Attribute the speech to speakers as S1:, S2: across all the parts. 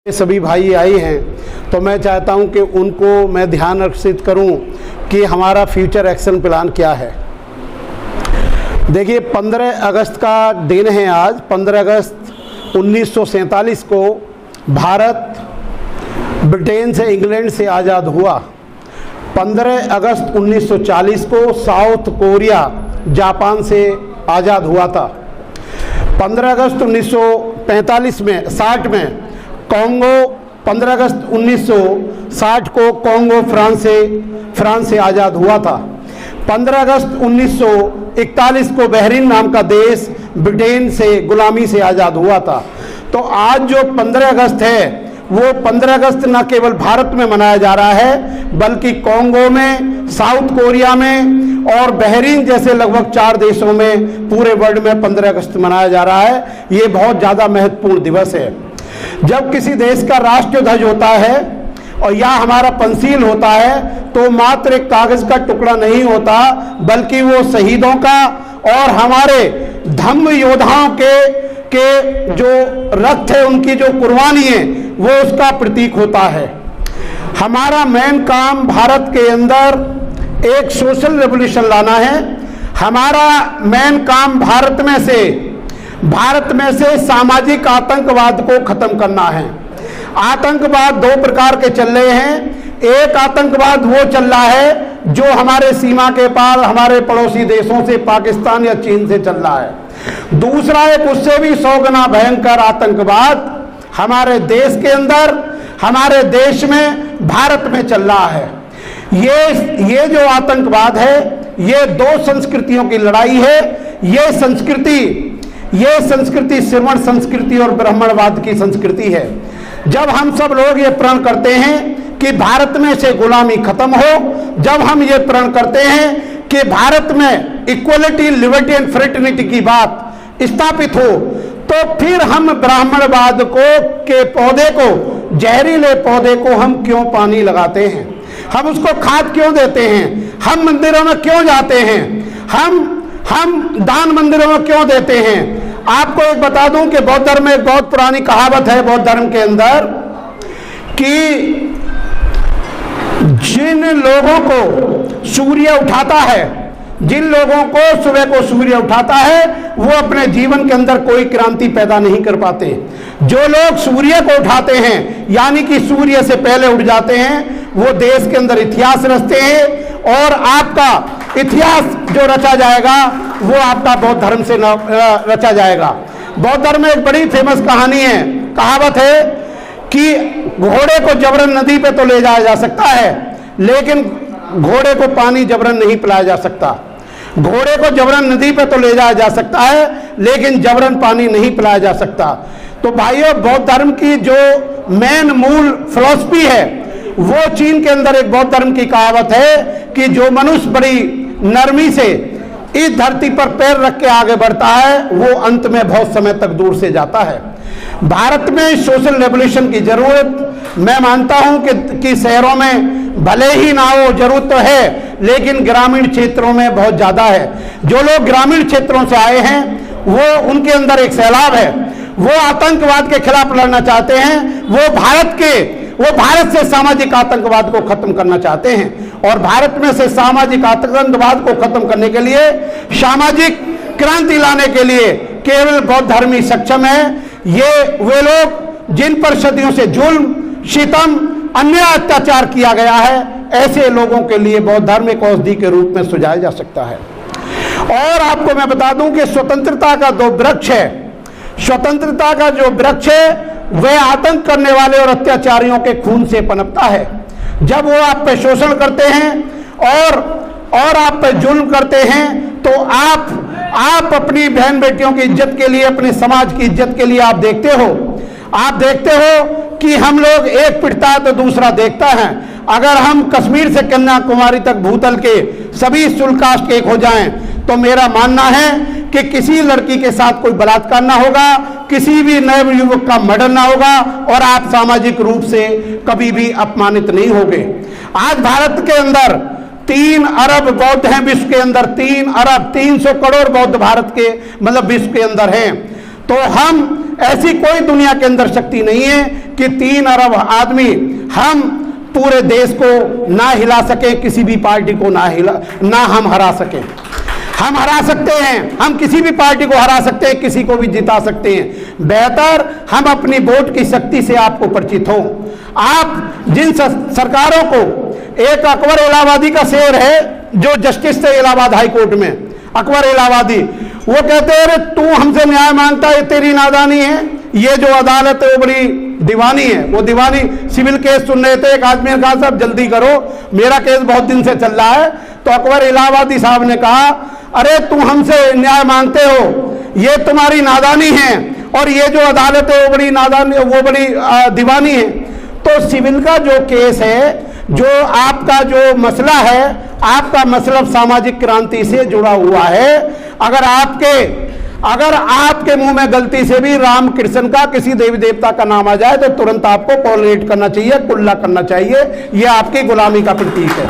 S1: सभी भाई आए हैं तो मैं चाहता हूं कि उनको मैं ध्यान आकर्षित करूं कि हमारा फ्यूचर एक्शन प्लान क्या है। देखिए 15 अगस्त का दिन है आज। 15 अगस्त 1947 को भारत ब्रिटेन से इंग्लैंड से आज़ाद हुआ। 15 अगस्त 1940 को साउथ कोरिया जापान से आज़ाद हुआ था। 15 अगस्त 1945 में 60 में कॉन्गो 15 अगस्त 1960 को कॉन्गो फ्रांस से आज़ाद हुआ था। 15 अगस्त 1941 को बहरीन नाम का देश ब्रिटेन से गुलामी से आज़ाद हुआ था। तो आज जो 15 अगस्त है वो 15 अगस्त न केवल भारत में मनाया जा रहा है बल्कि कॉन्गो में, साउथ कोरिया में और बहरीन जैसे लगभग 4 देशों में पूरे वर्ल्ड में 15 अगस्त मनाया जा रहा है। ये बहुत ज़्यादा महत्वपूर्ण दिवस है। जब किसी देश का राष्ट्रीय ध्वज होता है और या हमारा पंसील होता है तो मात्र एक कागज का टुकड़ा नहीं होता बल्कि वो शहीदों का और हमारे धम्म योद्धाओं के जो रक्त है, उनकी जो कुर्बानी है, वो उसका प्रतीक होता है। हमारा मेन काम भारत के अंदर एक सोशल रेवोल्यूशन लाना है। हमारा मेन काम भारत में से सामाजिक आतंकवाद को खत्म करना है। आतंकवाद 2 प्रकार के चल रहे हैं। एक आतंकवाद वो चल रहा है जो हमारे सीमा के पार हमारे पड़ोसी देशों से, पाकिस्तान या चीन से चल रहा है। दूसरा एक उससे भी 100 गुना भयंकर आतंकवाद हमारे देश के अंदर, हमारे देश में, भारत में चल रहा है। ये जो आतंकवाद है ये 2 संस्कृतियों की लड़ाई है। ये संस्कृति श्रवण संस्कृति और ब्राह्मणवाद की संस्कृति है। जब हम सब लोग ये प्रण करते हैं कि भारत में से गुलामी खत्म हो, जब हम ये प्रण करते हैं कि भारत में इक्वलिटी, लिबर्टी एंड फ्रेटर्निटी की बात स्थापित हो, तो फिर हम ब्राह्मणवाद के पौधे को, जहरीले पौधे को हम क्यों पानी लगाते हैं? हम उसको खाद क्यों देते हैं? हम मंदिरों में क्यों जाते हैं? हम दान मंदिरों में क्यों देते हैं? आपको एक बता दूं कि बौद्ध धर्म में एक बहुत पुरानी कहावत है बौद्ध धर्म के अंदर कि जिन लोगों को सूर्य उठाता है, जिन लोगों को सुबह को सूर्य उठाता है, वो अपने जीवन के अंदर कोई क्रांति पैदा नहीं कर पाते। जो लोग सूर्य को उठाते हैं यानी कि सूर्य से पहले उठ जाते हैं, वो देश के अंदर इतिहास रचते हैं और आपका इतिहास जो रचा जाएगा वो आपका बौद्ध धर्म से रचा जाएगा। बौद्ध धर्म में एक बड़ी फेमस कहावत है कि घोड़े को जबरन नदी पे तो ले जाया जा सकता है लेकिन घोड़े को पानी जबरन नहीं पिलाया जा सकता। घोड़े को जबरन नदी पे तो ले जाया जा सकता है लेकिन जबरन पानी नहीं पिलाया जा सकता। तो भाइयों, बौद्ध धर्म की जो मेन मूल फिलॉसफी है वो चीन के अंदर एक बौद्ध धर्म की कहावत है कि जो मनुष्य बड़ी नरमी से इस धरती पर पैर रख के आगे बढ़ता है वो अंत में बहुत समय तक दूर से जाता है। भारत में सोशल रेवोल्यूशन की जरूरत मैं मानता हूं कि शहरों में भले ही ना हो, जरूरत तो है, लेकिन ग्रामीण क्षेत्रों में बहुत ज्यादा है। जो लोग ग्रामीण क्षेत्रों से आए हैं वो उनके अंदर एक सैलाब है। वो आतंकवाद के खिलाफ लड़ना चाहते हैं। वो भारत से सामाजिक आतंकवाद को खत्म करना चाहते हैं और भारत में से सामाजिक आतंकवाद को खत्म करने के लिए, सामाजिक क्रांति लाने के लिए केवल बौद्ध धर्म ही सक्षम है। ये वे लोग जिन पर सदियों से जुल्म, सितम, अन्याय, अत्याचार किया गया है, ऐसे लोगों के लिए बौद्ध धर्म एक औषधि के रूप में सुझाया जा सकता है। और आपको मैं बता दूं कि स्वतंत्रता का 2 वृक्ष है। स्वतंत्रता का जो वृक्ष है वह आतंक करने वाले और अत्याचारियों के खून से पनपता है। जब वो आप पे शोषण करते हैं और आप पे जुल्म करते हैं तो आप अपनी बहन बेटियों की इज्जत के लिए, अपने समाज की इज्जत के लिए आप देखते हो कि हम लोग एक पिटता है तो दूसरा देखता है। अगर हम कश्मीर से कन्याकुमारी तक भूतल के सभी शुल्कास्ट एक हो जाएं तो मेरा मानना है कि किसी लड़की के साथ कोई बलात्कार ना होगा, किसी भी नए युवक का मर्डर ना होगा और आप सामाजिक रूप से कभी भी अपमानित नहीं होंगे। आज भारत के अंदर 3 अरब बौद्ध हैं। विश्व के अंदर 3 अरब 300 करोड़ बौद्ध भारत के विश्व के अंदर हैं। तो हम, ऐसी कोई दुनिया के अंदर शक्ति नहीं है कि 3 अरब आदमी हम पूरे देश को ना हिला सके, किसी भी पार्टी को ना हम हरा सके। हम हरा सकते हैं, हम किसी भी पार्टी को हरा सकते हैं, किसी को भी जिता सकते हैं। बेहतर हम अपनी वोट की शक्ति से आपको परिचित हो। आप जिन सरकारों को, एक अकबर इलाहाबादी का शेर है जो जस्टिस थे इलाहाबाद हाई कोर्ट में, अकबर इलाहाबादी, वो कहते हैं तू हमसे न्याय मांगता है, तेरी नादानी है, ये जो अदालत है वो बड़ी दीवानी है। वो दीवानी सिविल केस सुन रहे थे, एक आदमी ने कहा साहब जल्दी करो, मेरा केस बहुत दिन से चल रहा है। तो अकबर इलाहाबादी साहब ने कहा अरे तुम हमसे न्याय मांगते हो, ये तुम्हारी नादानी है, और ये जो अदालत है वो बड़ी नादानी, वो बड़ी दीवानी है। तो सिविल का जो केस है, जो आपका जो मसला है, आपका मतलब सामाजिक क्रांति से जुड़ा हुआ है। अगर आपके मुंह में गलती से भी राम कृष्ण का, किसी देवी देवता का नाम आ जाए तो तुरंत आपको कोलरेट करना चाहिए, कुल्ला करना चाहिए। यह आपकी गुलामी का प्रतीक है।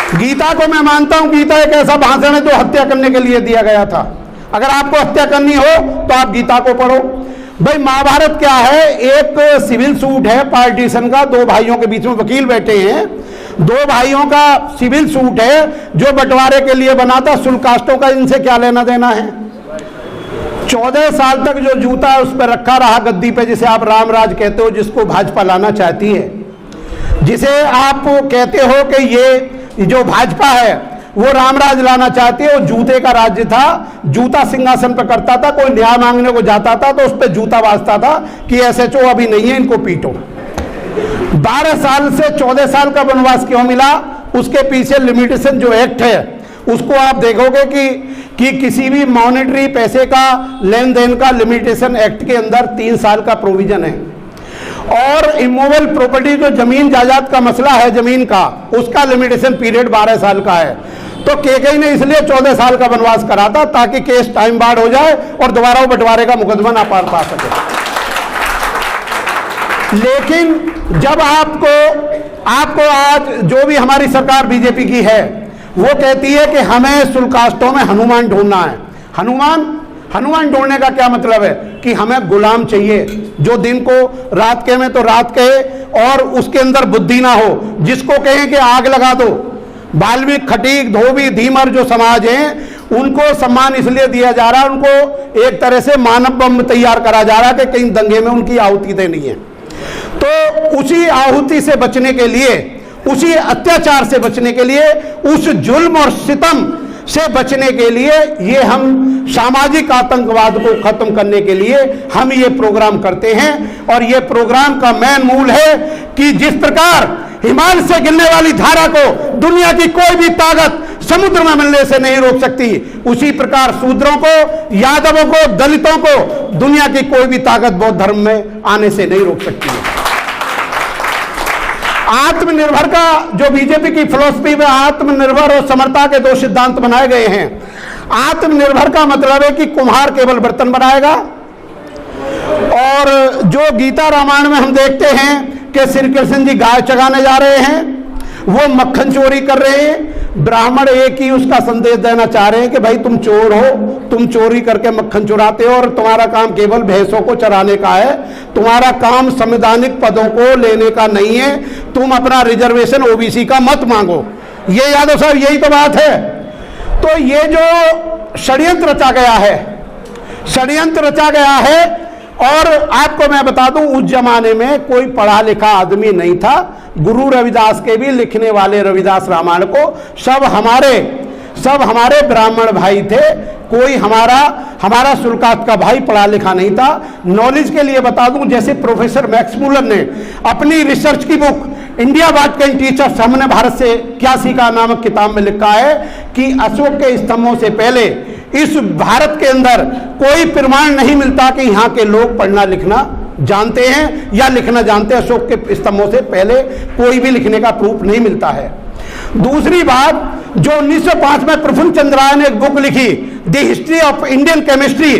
S1: गीता को मैं मानता हूं, गीता एक ऐसा भाषण है जो हत्या करने के लिए दिया गया था। अगर आपको हत्या करनी हो तो आप गीता को पढ़ो। भाई महाभारत क्या है, एक सिविल सूट है पार्टीशन का, 2 भाइयों के बीच में वकील बैठे हैं, 2 भाइयों का सिविल सूट है जो बंटवारे के लिए बना था। शुल्क कास्टों का इनसे क्या लेना देना है? 14 साल तक जो जूता उस पर रखा रहा गद्दी पे, जिसे आप रामराज कहते हो, जिसको भाजपा लाना चाहती है, जिसे आप कहते हो कि ये जो भाजपा है वो रामराज लाना चाहती है, वो जूते का राज्य था। जूता सिंहासन पर करता था, कोई न्याय मांगने को जाता था तो उस पर जूता बाजता था कि SHO अभी नहीं है, इनको पीटो। 12 साल से 14 साल का वनवास क्यों मिला? उसके पीछे लिमिटेशन जो एक्ट है उसको आप देखोगे कि किसी भी मॉनेटरी पैसे का लेन देन का लिमिटेशन एक्ट के अंदर 3 साल का प्रोविजन है। और इमूवेबल प्रॉपर्टी जो जमीन जायदाद का मसला है, जमीन का, उसका लिमिटेशन पीरियड 12 साल का है। तो केकई ने इसलिए 14 साल का वनवास करा था ताकि केस टाइम बार्ड हो जाए और दोबारा वो बंटवारे का मुकदमा ना पार पा सके। लेकिन जब आपको आज जो भी हमारी सरकार बीजेपी की है वो कहती है कि हमें शुल्कास्टों में हनुमान ढूंढना है। हनुमान ढूंढने का क्या मतलब है? कि हमें गुलाम चाहिए जो दिन को रात के में तो रात कहे और उसके अंदर बुद्धि ना हो, जिसको कहें कि आग लगा दो। बाल्मीक, खटीक, धोबी, धीमर जो समाज हैं उनको सम्मान इसलिए दिया जा रहा है, उनको एक तरह से मानव बम तैयार करा जा रहा है कि कहीं दंगे में उनकी आहुति देनी है। तो उसी आहुति से बचने के लिए, उसी अत्याचार से बचने के लिए, उस जुल्म और सितम से बचने के लिए, ये हम सामाजिक आतंकवाद को खत्म करने के लिए हम ये प्रोग्राम करते हैं। और ये प्रोग्राम का मेन मूल है कि जिस प्रकार हिमालय से गिरने वाली धारा को दुनिया की कोई भी ताकत समुद्र में मिलने से नहीं रोक सकती, उसी प्रकार शूद्रों को, यादवों को, दलितों को दुनिया की कोई भी ताकत बौद्ध धर्म में आने से नहीं रोक सकती है। आत्मनिर्भर का जो बीजेपी की फिलॉसफी में आत्मनिर्भर और समर्था के 2 सिद्धांत बनाए गए हैं। आत्मनिर्भर का मतलब है कि कुम्हार केवल बर्तन बनाएगा, और जो गीता रामायण में हम देखते हैं कि श्री कृष्ण जी गाय चराने जा रहे हैं, वो मक्खन चोरी कर रहे हैं। ब्राह्मण एक ही उसका संदेश देना चाह रहे हैं कि भाई तुम चोर हो, तुम चोरी करके मक्खन चुराते हो और तुम्हारा काम केवल भैंसों को चराने का है, तुम्हारा काम संवैधानिक पदों को लेने का नहीं है, तुम अपना रिजर्वेशन ओबीसी का मत मांगो। ये यादव साहब यही तो बात है। तो ये जो षड्यंत्र रचा गया है, और आपको मैं बता दूं उस जमाने में कोई पढ़ा लिखा आदमी नहीं था। गुरु रविदास के भी लिखने वाले रविदास रामायण को सब हमारे ब्राह्मण भाई थे। कोई हमारा शुल्कात का भाई पढ़ा लिखा नहीं था। नॉलेज के लिए बता दूं, जैसे प्रोफेसर मैक्स मूलर ने अपनी रिसर्च की book India what can teach us, हमने भारत से क्या सीखा नामक किताब में लिखा है कि अशोक के स्तंभों से पहले इस भारत के अंदर कोई प्रमाण नहीं मिलता कि यहाँ के लोग पढ़ना लिखना जानते हैं या लिखना जानते हैं। अशोक के स्तंभों से पहले कोई भी लिखने का प्रूफ नहीं मिलता है। दूसरी बात, जो 1905 में प्रफुल्ल चंद्र राय ने एक बुक लिखी the history of Indian chemistry,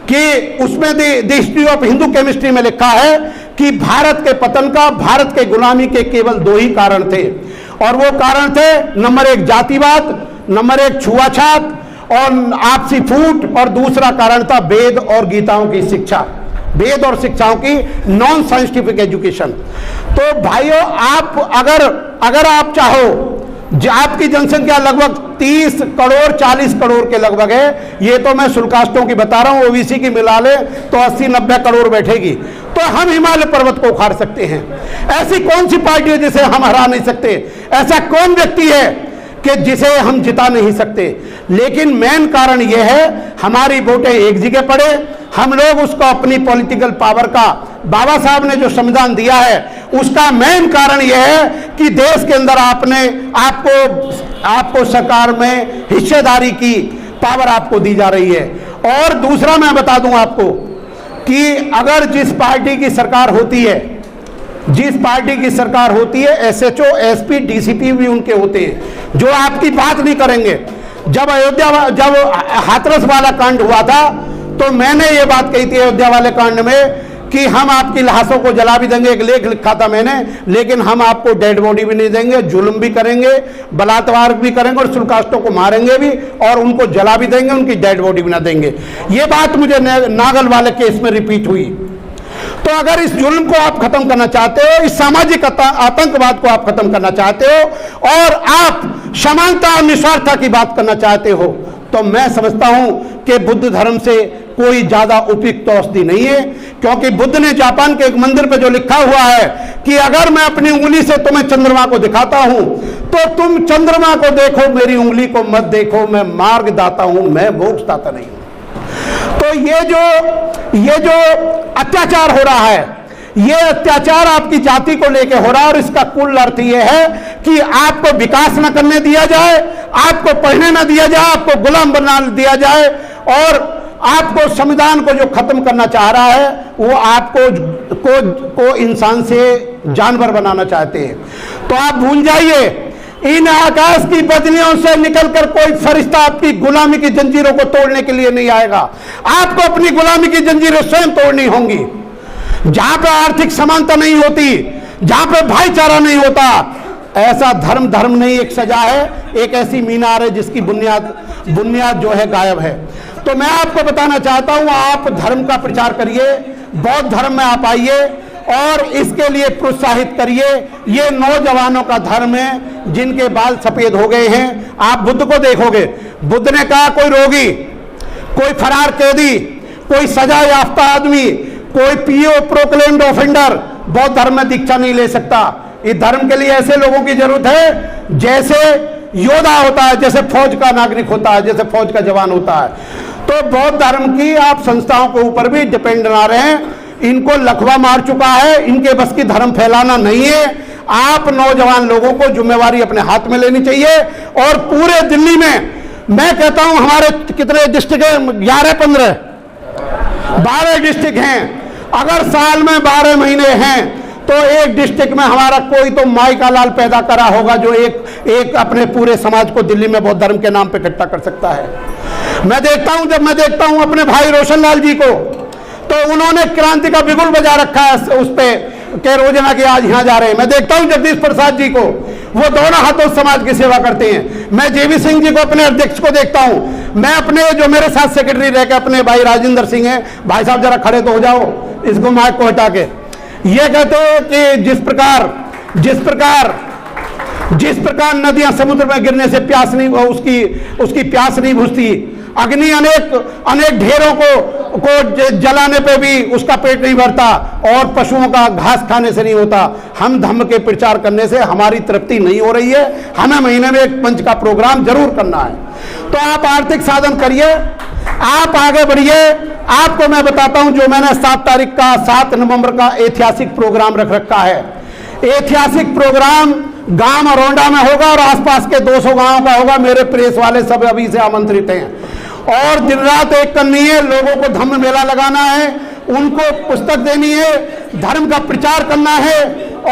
S1: कि उसमें the history of Hindu chemistry में लिखा है कि भारत के पतन का, भारत के गुलामी के केवल 2 ही कारण थे, और वो कारण थे नंबर 1 जातिवाद, नंबर 1 छुआछात, और आपसी फूट, और दूसरा कारण था वेद और गीताओं की शिक्षा, वेद और शिक्षाओं की नॉन साइंटिफिक एजुकेशन। तो भाइयों, आप अगर आप चाहो, आपकी जनसंख्या लगभग 30 करोड़ 40 करोड़ के लगभग है, ये तो मैं शुल्कास्टों की बता रहा हूं, ओबीसी की मिला ले तो 80-90 करोड़ बैठेगी, तो हम हिमालय पर्वत को उखाड़ सकते हैं। ऐसी कौन सी पार्टी है जिसे हम हरा नहीं सकते? ऐसा कौन व्यक्ति है कि जिसे हम जिता नहीं सकते? लेकिन मेन कारण यह है, हमारी वोटें एक जगह पड़े, हम लोग उसको अपनी पॉलिटिकल पावर का, बाबा साहब ने जो संविधान दिया है उसका मेन कारण यह है कि देश के अंदर आपको सरकार में हिस्सेदारी की पावर आपको दी जा रही है। और दूसरा मैं बता दूं आपको कि अगर जिस पार्टी की सरकार होती है एसएचओ, एसपी, डीसीपी भी उनके होते हैं जो आपकी बात नहीं करेंगे। जब हाथरस वाला कांड हुआ था तो मैंने ये बात कही थी अयोध्या वाले कांड में कि हम आपकी लाशों को जला भी देंगे, एक लेख लिखा था मैंने, लेकिन हम आपको डेड बॉडी भी नहीं देंगे, जुल्म भी करेंगे, बलात्कार भी करेंगे और शुल्कास्टों को मारेंगे भी और उनको जला भी देंगे, उनकी डेड बॉडी भी ना देंगे। ये बात मुझे नागल वाले केस में रिपीट हुई। तो अगर इस जुल्म को आप खत्म करना चाहते हो, इस सामाजिक आतंकवाद को आप खत्म करना चाहते हो और आप समानता और निस्वार्थता की बात करना चाहते हो, तो मैं समझता हूं कि बुद्ध धर्म से कोई ज्यादा उपयुक्त औषधि नहीं है। क्योंकि बुद्ध ने जापान के एक मंदिर पे जो लिखा हुआ है कि अगर मैं अपनी उंगली से तुम्हें चंद्रमा को दिखाता हूं तो तुम चंद्रमा को देखो, मेरी उंगली को मत देखो, मैं मार्गदाता हूं, मैं मोक्षदाता नहीं हूं। तो ये जो अत्याचार हो रहा है, ये अत्याचार आपकी जाति को लेकर हो रहा है और इसका कुल अर्थ ये है कि आपको विकास न करने दिया जाए, आपको पढ़ने न दिया जाए, आपको गुलाम बना दिया जाए और आपको संविधान को जो खत्म करना चाह रहा है वो आपको इंसान से जानवर बनाना चाहते हैं। तो आप भूल जाइए, इन आकाश की बदलियों से निकलकर कोई फरिश्ता आपकी गुलामी की जंजीरों को तोड़ने के लिए नहीं आएगा। आपको अपनी गुलामी की जंजीरें स्वयं तोड़नी होंगी। जहां पर आर्थिक समानता नहीं होती, जहां पर भाईचारा नहीं होता, ऐसा धर्म नहीं, एक सजा है, एक ऐसी मीनार है जिसकी बुनियाद जो है गायब है। तो मैं आपको बताना चाहता हूं, आप धर्म का प्रचार करिए, बौद्ध धर्म में आप आइए और इसके लिए प्रोत्साहित करिए। ये नौजवानों का धर्म है जिनके बाल सफेद हो गए हैं। आप बुद्ध को देखोगे, बुद्ध ने कहा कोई रोगी, कोई फरार कैदी, कोई सजा याफ्ता आदमी, कोई पीओ प्रोक्लेम्ड ऑफेंडर बौद्ध धर्म में दीक्षा नहीं ले सकता। इस धर्म के लिए ऐसे लोगों की जरूरत है जैसे योद्धा होता है, जैसे फौज का नागरिक होता है, जैसे फौज का जवान होता है। तो बौद्ध धर्म की आप संस्थाओं के ऊपर भी डिपेंड ना रहें, इनको लकवा मार चुका है, इनके बस की धर्म फैलाना नहीं है। आप नौजवान लोगों को जिम्मेवारी अपने हाथ में लेनी चाहिए और पूरे दिल्ली में मैं कहता हूं, हमारे कितने डिस्ट्रिक्ट हैं? 11-15 12 डिस्ट्रिक्ट हैं। अगर साल में 12 महीने हैं तो एक डिस्ट्रिक्ट में हमारा कोई तो माई का लाल पैदा करा होगा जो एक अपने पूरे समाज को दिल्ली में बौद्ध धर्म के नाम पे इकट्ठा कर सकता है। जब मैं देखता हूं अपने भाई रोशन लाल जी को, तो उन्होंने क्रांति का बिगुल बजा रखा है उस पे के रोजना के आज यहां जा रहे हैं। मैं देखता हूं जगदीश प्रसाद जी को, वो दोनों हाथों समाज की सेवा करते हैं। मैं जेवी सिंह जी को, अपने अध्यक्ष को देखता हूं। मैं अपने जो मेरे साथ सेक्रेटरी रह के अपने भाई राजेंद्र सिंह हैं, भाई साहब जरा खड़े तो हो जाओ, इसको माइक को हटा के। ये कहते हो कि जिस प्रकार नदियां समुद्र में गिरने से प्यास नहीं, उसकी प्यास नहीं बुझती, अग्नि अनेक ढेरों को जलाने पे भी उसका पेट नहीं भरता और पशुओं का घास खाने से नहीं होता। हम धम्म के प्रचार करने से हमारी तृप्ति नहीं हो रही है, हमें महीने में एक पंच का प्रोग्राम जरूर करना है। तो आप आर्थिक साधन करिए, आप आगे बढ़िए। आपको मैं बताता हूं, जो मैंने 7 नवंबर का ऐतिहासिक प्रोग्राम रख रखा है। ऐतिहासिक प्रोग्राम गांव अरोंडा में होगा और आसपास के 200 गांवों का होगा। मेरे प्रेस वाले सब अभी से आमंत्रित हैं और दिन रात एक करनी है, लोगों को धम्म मेला लगाना है, उनको पुस्तक देनी है, धर्म का प्रचार करना है।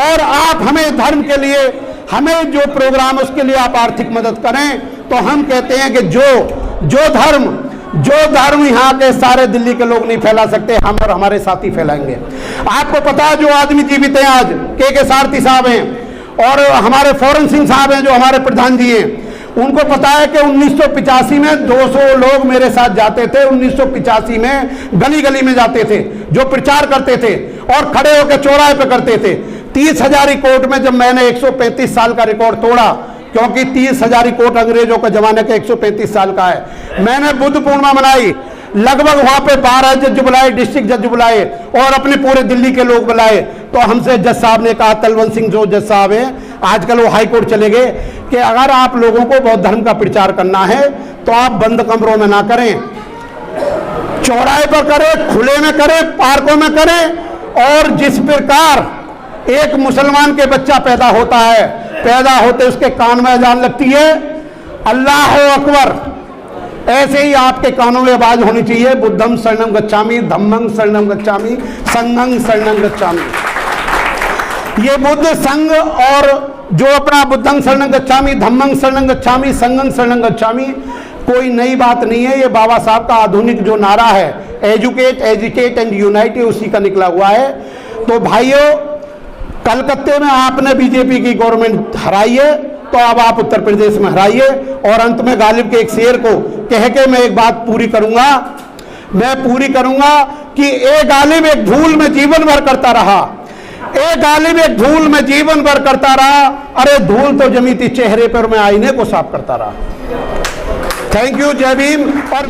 S1: और आप हमें धर्म के लिए, हमें जो प्रोग्राम उसके लिए आप आर्थिक मदद करें। तो हम कहते हैं कि जो धर्म यहाँ के सारे दिल्ली के लोग नहीं फैला सकते, हम और हमारे साथी फैलाएंगे। आपको पता है, जो आदमी जीवित हैं आज, के सारथी साहब हैं और हमारे फौरन सिंह साहब हैं जो हमारे प्रधान जी हैं, उनको पता है कि 1985 में 200 लोग मेरे साथ जाते थे, 1985 में गली गली में जाते थे, जो प्रचार करते थे और खड़े होकर चौराहे पे करते थे। 30,000 रिकॉर्ड में जब मैंने 135 साल का रिकॉर्ड तोड़ा, क्योंकि 30,000 रिकॉर्ड अंग्रेजों के जमाने का 135 साल का है, मैंने बुद्ध पूर्णिमा मनाई। लगभग वहां पे 12 जज बुलाए, डिस्ट्रिक्ट जज बुलाए और अपने पूरे दिल्ली के लोग बुलाए। तो हमसे जज साहब ने कहा, तलवंत सिंह जो जज साहब हैं, आजकल वो हाई कोर्ट चले गए, कि अगर आप लोगों को बौद्ध धर्म का प्रचार करना है तो आप बंद कमरों में ना करें, चौराहे पर करें, खुले में करें, पार्कों में करें। और जिस प्रकार एक मुसलमान के बच्चा पैदा होता है, पैदा होते उसके कान में अजान लगती है, अल्लाह अकबर, ऐसे ही आपके कानों में आवाज होनी चाहिए, बुद्धम शरणम गच्छामि, धम्मं शरणम गच्छामि, संघं शरणम गच्छामि। ये बुद्ध संघ और जो अपना बुद्धं शरणं गच्छामि, धम्मं शरणं गच्छामि, संघं शरणं गच्छामि, कोई नई बात नहीं है। ये बाबा साहब का आधुनिक जो नारा है, एजुकेट, एजुकेट एंड यूनाइट, उसी का निकला हुआ है। तो भाइयों, कलकत्ते में आपने बीजेपी की गवर्नमेंट हराई है, तो अब आप उत्तर प्रदेश में हराइए। और अंत में गालिब के एक शेर को कह के मैं एक बात पूरी करूंगा, मैं पूरी करूंगा कि ए गालिब एक भूल में जीवन भर करता रहा, ए गालिब एक भूल में जीवन भर करता रहा, अरे धूल तो जमी थी चेहरे पर, मैं आईने को साफ करता रहा। थैंक यू, जय भीम। और